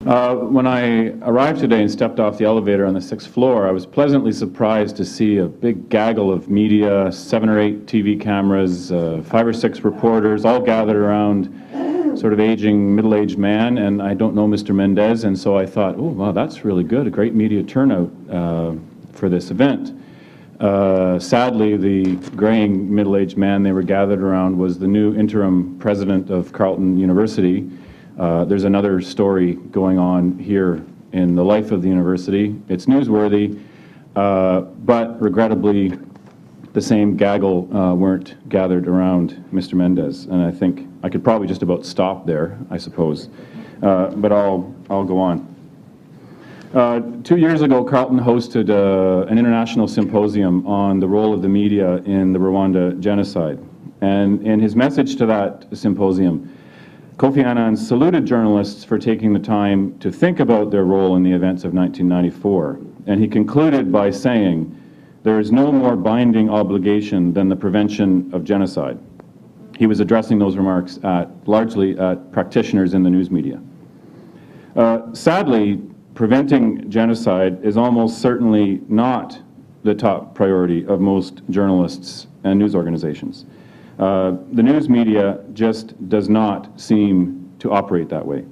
When I arrived today and stepped off the elevator on the 6th floor, I was pleasantly surprised to see a big gaggle of media, 7 or 8 TV cameras, 5 or 6 reporters, all gathered around sort of aging, middle-aged man, and I don't know Mr. Mendez, and so I thought, oh, wow, that's really good, a great media turnout for this event. Sadly, the graying middle-aged man they were gathered around was the new interim president of Carleton University. There's another story going on here in the life of the university. It's newsworthy, but regrettably, the same gaggle weren't gathered around Mr. Mendez, and I think I could probably just about stop there, I suppose, but I'll go on. 2 years ago, Carleton hosted an international symposium on the role of the media in the Rwanda genocide, and in his message to that symposium, Kofi Annan saluted journalists for taking the time to think about their role in the events of 1994, and he concluded by saying, "There is no more binding obligation than the prevention of genocide." He was addressing those remarks largely at practitioners in the news media. Sadly, preventing genocide is almost certainly not the top priority of most journalists and news organizations. The news media just does not seem to operate that way.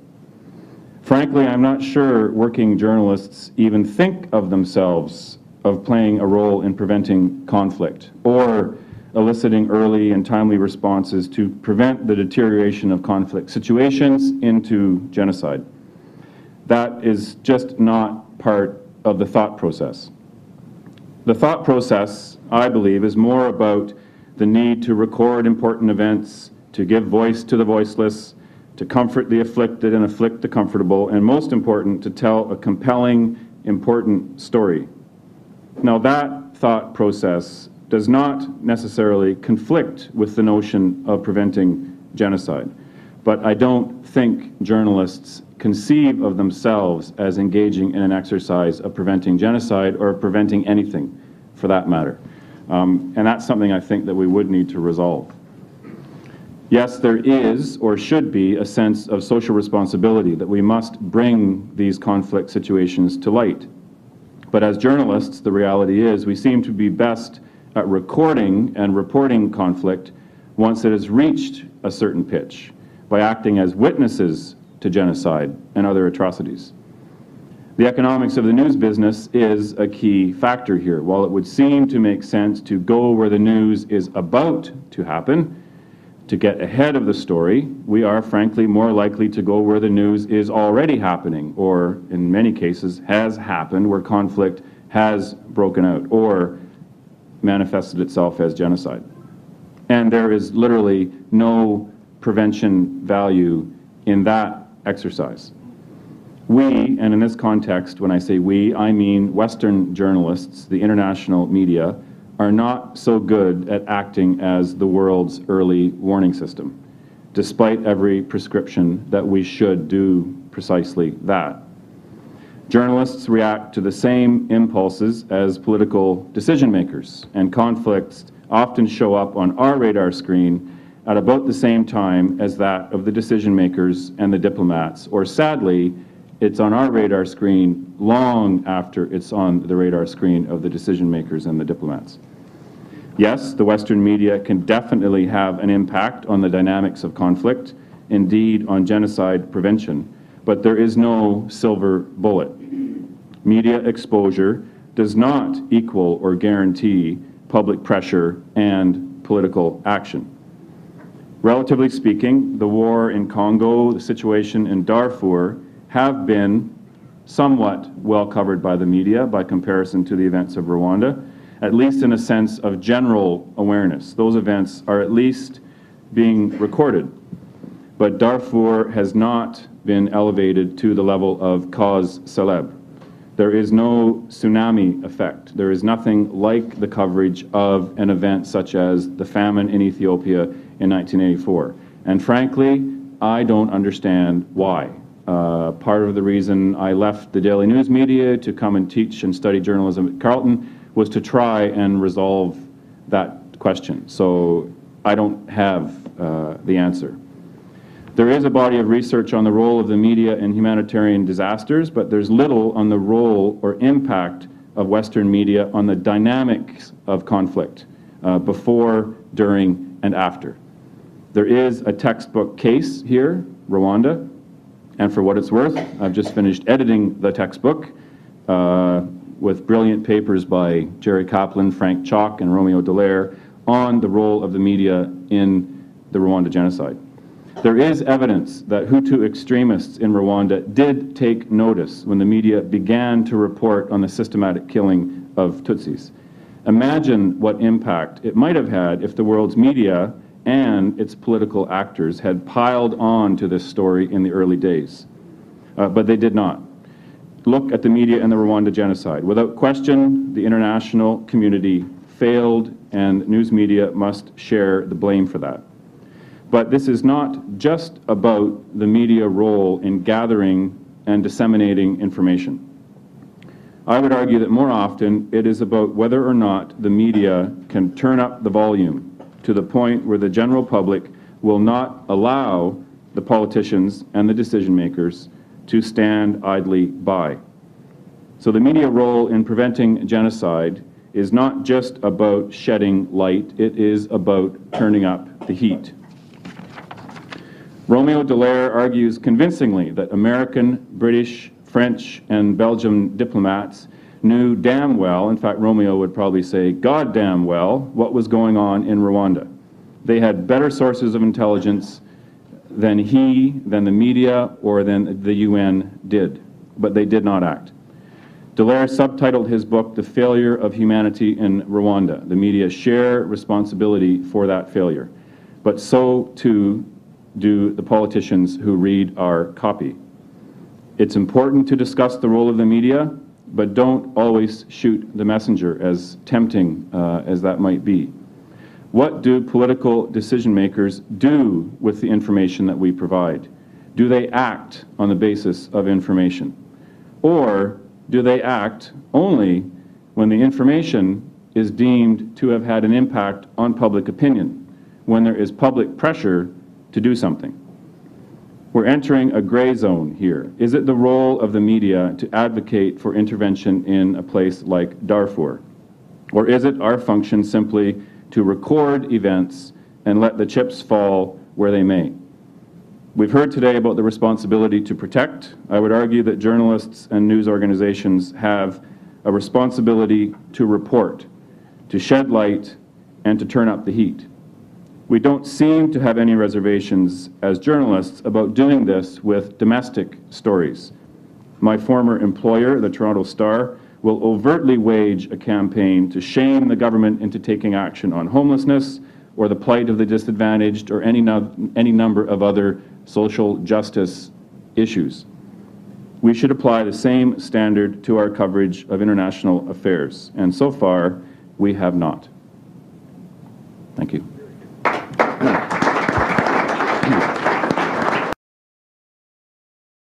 Frankly, I'm not sure working journalists even think of themselves of playing a role in preventing conflict or eliciting early and timely responses to prevent the deterioration of conflict situations into genocide. That is just not part of the thought process. The thought process, I believe, is more about the need to record important events, to give voice to the voiceless, to comfort the afflicted and afflict the comfortable, and most important, to tell a compelling, important story. Now, that thought process does not necessarily conflict with the notion of preventing genocide, but I don't think journalists conceive of themselves as engaging in an exercise of preventing genocide or preventing anything, for that matter. And that's something I think that we would need to resolve. Yes, there is, or should be, a sense of social responsibility that we must bring these conflict situations to light. But as journalists, the reality is we seem to be best at recording and reporting conflict once it has reached a certain pitch, by acting as witnesses to genocide and other atrocities. The economics of the news business is a key factor here. While it would seem to make sense to go where the news is about to happen, to get ahead of the story, we are frankly more likely to go where the news is already happening, or in many cases has happened, where conflict has broken out or manifested itself as genocide. And there is literally no prevention value in that exercise. We, and in this context, when I say we, I mean Western journalists, the international media, are not so good at acting as the world's early warning system, despite every prescription that we should do precisely that. Journalists react to the same impulses as political decision makers, and conflicts often show up on our radar screen at about the same time as that of the decision makers and the diplomats, or sadly, it's on our radar screen long after it's on the radar screen of the decision makers and the diplomats. Yes, the Western media can definitely have an impact on the dynamics of conflict, indeed on genocide prevention, but there is no silver bullet. Media exposure does not equal or guarantee public pressure and political action. Relatively speaking, the war in Congo, the situation in Darfur, have been somewhat well covered by the media by comparison to the events of Rwanda, at least in a sense of general awareness. Those events are at least being recorded. But Darfur has not been elevated to the level of cause célèbre. There is no tsunami effect. There is nothing like the coverage of an event such as the famine in Ethiopia in 1984. And frankly, I don't understand why. Part of the reason I left the daily news media to come and teach and study journalism at Carleton was to try and resolve that question. So I don't have the answer. There is a body of research on the role of the media in humanitarian disasters, but there's little on the role or impact of Western media on the dynamics of conflict before, during, and after. There is a textbook case here, Rwanda, and for what it's worth, I've just finished editing the textbook with brilliant papers by Jerry Kaplan, Frank Chalk, and Romeo Dallaire on the role of the media in the Rwanda genocide. There is evidence that Hutu extremists in Rwanda did take notice when the media began to report on the systematic killing of Tutsis. Imagine what impact it might have had if the world's media and its political actors had piled on to this story in the early days. But they did not. Look at the media and the Rwanda genocide. Without question, the international community failed, and news media must share the blame for that. But this is not just about the media role in gathering and disseminating information. I would argue that more often it is about whether or not the media can turn up the volume to the point where the general public will not allow the politicians and the decision makers to stand idly by. So the media role in preventing genocide is not just about shedding light, it is about turning up the heat. Romeo Dallaire argues convincingly that American, British, French, and Belgian diplomats knew damn well, in fact Romeo would probably say goddamn well, what was going on in Rwanda. They had better sources of intelligence than the media, or than the UN did, but they did not act. Dallaire subtitled his book, The Failure of Humanity in Rwanda. The media share responsibility for that failure, but so too do the politicians who read our copy. It's important to discuss the role of the media, but don't always shoot the messenger, as tempting as that might be. What do political decision makers do with the information that we provide? Do they act on the basis of information? Or do they act only when the information is deemed to have had an impact on public opinion, when there is public pressure to do something? We're entering a gray zone here. Is it the role of the media to advocate for intervention in a place like Darfur? Or is it our function simply to record events and let the chips fall where they may? We've heard today about the responsibility to protect. I would argue that journalists and news organizations have a responsibility to report, to shed light, and to turn up the heat. We don't seem to have any reservations as journalists about doing this with domestic stories. My former employer, the Toronto Star, will overtly wage a campaign to shame the government into taking action on homelessness or the plight of the disadvantaged or any number of other social justice issues. We should apply the same standard to our coverage of international affairs, and so far we have not. Thank you.